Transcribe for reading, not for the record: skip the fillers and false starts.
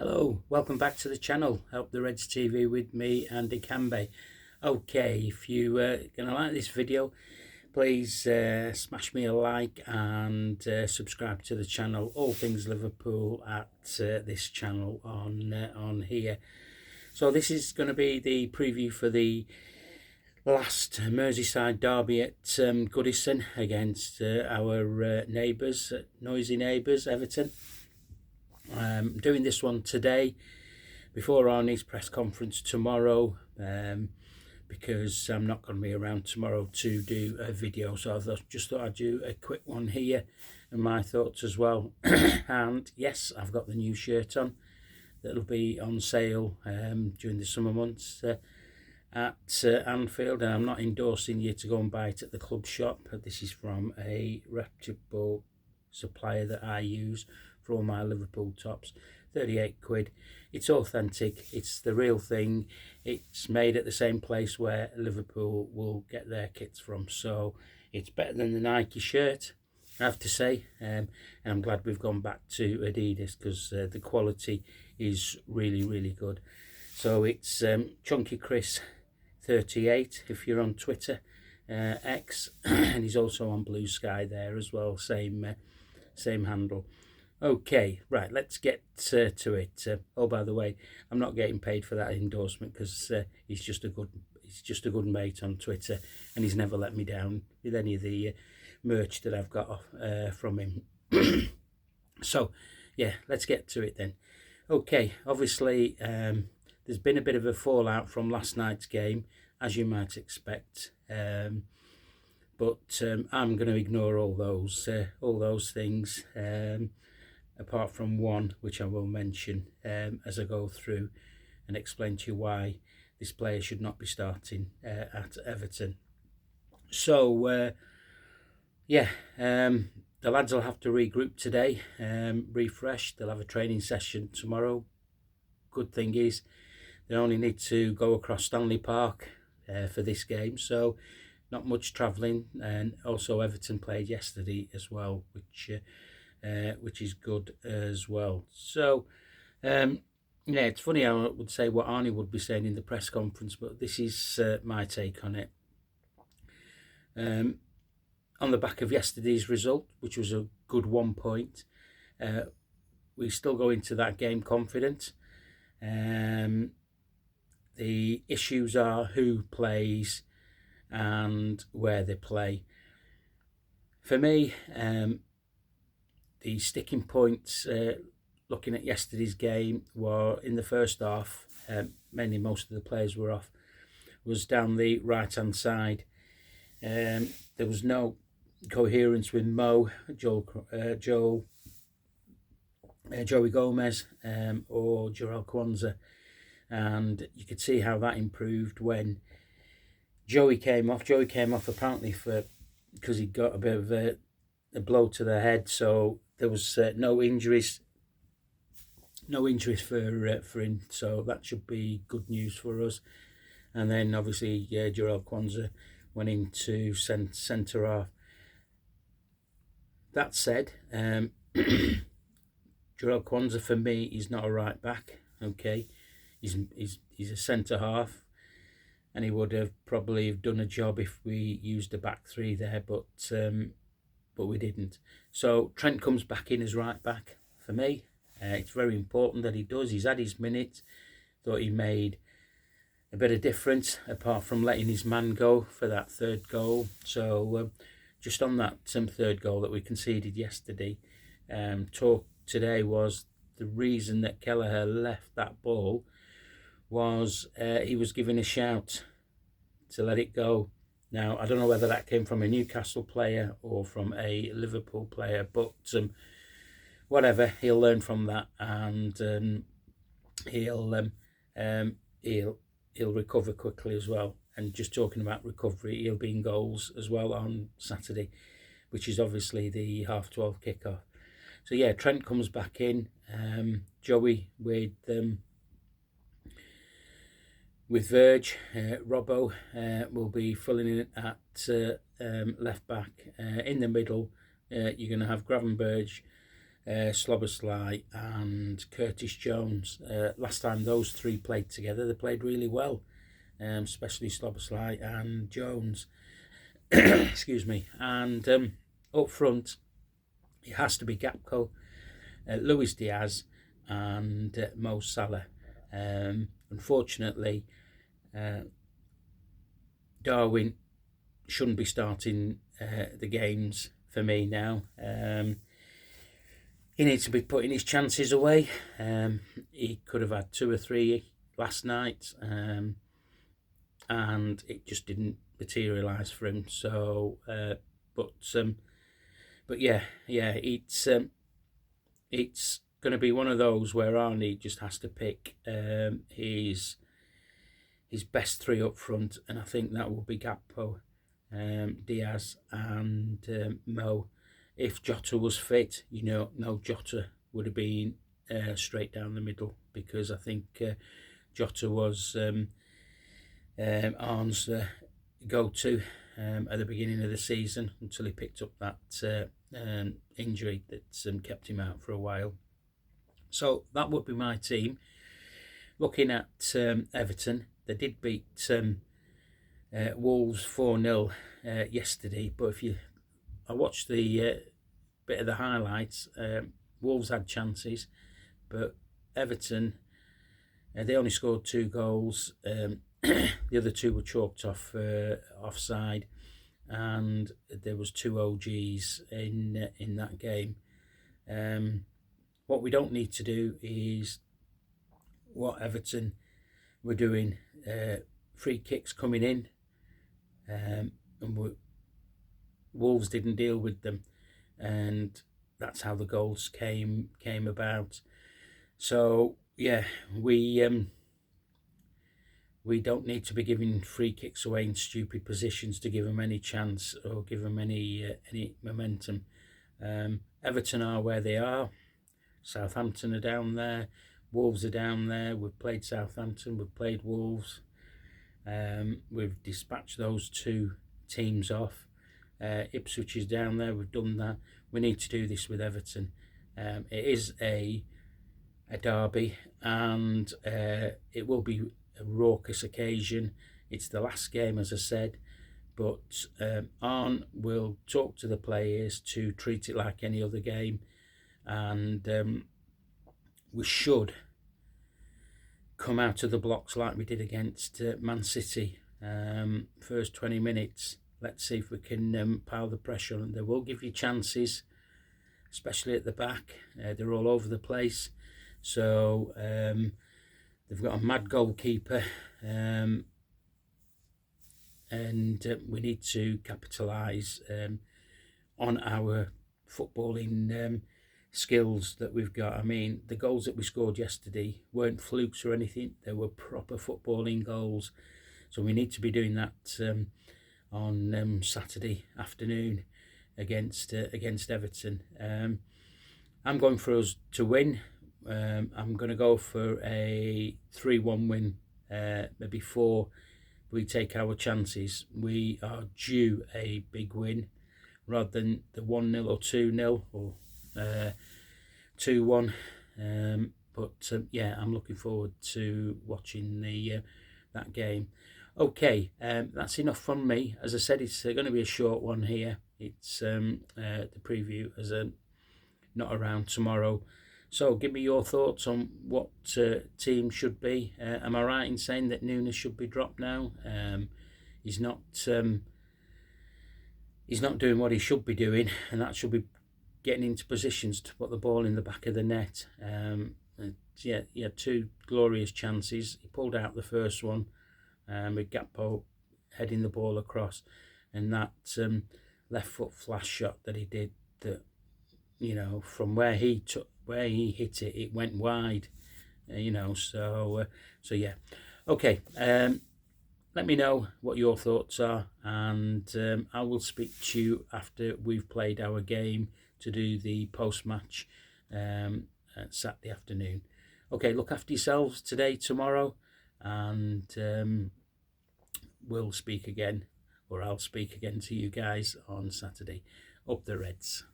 Hello, welcome back to the channel. Help the Reds TV with me, Andy Cambe. Okay, if you're going to like this video, please smash me a like and subscribe to the channel. All things Liverpool at this channel on here. So this is going to be the preview for the last Merseyside derby at Goodison against our neighbours, noisy neighbours, Everton. I'm doing this one today before Arnie's press conference tomorrow because I'm not going to be around tomorrow to do a video, so I just thought I'd do a quick one here and my thoughts as well. And yes, I've got the new shirt on that'll be on sale during the summer months at Anfield, and I'm not endorsing you to go and buy it at the club shop. This is from a reputable supplier that I use for all my Liverpool tops. 38 quid. It's authentic, it's the real thing, it's made at the same place where Liverpool will get their kits from, so it's better than the Nike shirt, I have to say. And I'm glad we've gone back to Adidas because the quality is really good. So it's Chunky Chris 38 if you're on Twitter, X, and he's also on Blue Sky there as well, same handle. Okay, right, let's get to it. Oh, by the way, I'm not getting paid for that endorsement because he's just a good mate on Twitter, and he's never let me down with any of the merch that I've got from him. So yeah, let's get to it then. Okay, obviously there's been a bit of a fallout from last night's game, as you might expect, but I'm going to ignore all those things, apart from one which I will mention as I go through and explain to you why this player should not be starting at Everton. So yeah, the lads will have to regroup today, refresh. They'll have a training session tomorrow. Good thing is they only need to go across Stanley Park for this game, so not much travelling. And also Everton played yesterday as well, which is good as well. So yeah, it's funny how I would say what Arnie would be saying in the press conference, but this is my take on it. On the back of yesterday's result, which was a good 1 point, we still go into that game confident. The issues are who plays and where they play. For me, the sticking points looking at yesterday's game were in the first half, mainly most of the players were off, was down the right hand side. There was no coherence with Mo, Joey Gomez or Jarell Kwanzaa, and you could see how that improved when Joey came off. Joey came off apparently because he got a bit of a blow to the head, so there was no injuries for him, so that should be good news for us. And then obviously Jarell Kwanzaa went into centre half. That said, Jarell Kwanzaa for me is not a right back. Okay, he's a centre half, and he would have probably done a job if we used a back three there, but we didn't. So Trent comes back in as right back for me. It's very important that he does. He's had his minutes. Thought he made a bit of difference apart from letting his man go for that third goal. So just on that third goal that we conceded yesterday, talk today was the reason that Kelleher left that ball was he was given a shout to let it go. Now, I don't know whether that came from a Newcastle player or from a Liverpool player, but whatever, he'll learn from that, and he'll recover quickly as well. And just talking about recovery, he'll be in goals as well on Saturday, which is obviously the 12:30 kickoff. So yeah, Trent comes back in. Joey with Verge, Robbo will be filling in at left back. In the middle, you're going to have Gravenberch, Slobbersley and Curtis Jones. Last time those three played together, they played really well, especially Slobbersley and Jones. Excuse me. And up front, it has to be Gakpo, Luis Diaz and Mo Salah. Unfortunately, Darwin shouldn't be starting the games for me now. He needs to be putting his chances away. He could have had 2 or 3 last night, and it just didn't materialise for him. So, but yeah, it's going to be one of those where Arnie just has to pick his best 3 up front, and I think that will be Gakpo, Diaz and Mo. If Jota was fit, no, Jota would have been straight down the middle, because I think Jota was Arne's go-to at the beginning of the season, until he picked up that injury that kept him out for a while. So that would be my team. Looking at Everton, they did beat Wolves 4-0 yesterday, but I watched the bit of the highlights. Wolves had chances, but Everton, they only scored 2 goals. The other 2 were chalked off offside, and there was 2 OGs in that game. What we don't need to do is what Everton were doing, free kicks coming in, and Wolves didn't deal with them, and that's how the goals came about. So yeah, we don't need to be giving free kicks away in stupid positions to give them any chance or give them any momentum. Everton are where they are. Southampton are down there. Wolves are down there. We've played Southampton. We've played Wolves. We've dispatched those 2 teams off. Ipswich is down there. We've done that. We need to do this with Everton. It is a derby, and it will be a raucous occasion. It's the last game, as I said, but Arne will talk to the players to treat it like any other game, and we should come out of the blocks like we did against Man City. First 20 minutes, let's see if we can pile the pressure on. They will give you chances, especially at the back. They're all over the place. So they've got a mad goalkeeper, and we need to capitalise on our footballing skills that we've got. I mean, the goals that we scored yesterday weren't flukes or anything. They were proper footballing goals. So we need to be doing that on Saturday afternoon against Everton. I'm going for us to win. I'm going to go for a 3-1 win, maybe 4. We take our chances. We are due a big win rather than the 1-0 or 2-0 or 2-1. But yeah, I'm looking forward to watching that game. Okay, that's enough from me. As I said, it's going to be a short one here. It's the preview, as not around tomorrow. So give me your thoughts on what team should be. Am I right in saying that Nunes should be dropped now? He's not doing what he should be doing, and that should be getting into positions to put the ball in the back of the net. Yeah, he had 2 glorious chances. He pulled out the first one with Gakpo heading the ball across, and that left foot flash shot that he did, that from where he hit it, it went wide. So yeah. Okay. Let me know what your thoughts are, and I will speak to you after we've played our game to do the post-match Saturday afternoon. Okay, look after yourselves today, tomorrow, and we'll speak again, or I'll speak again to you guys on Saturday. Up the Reds.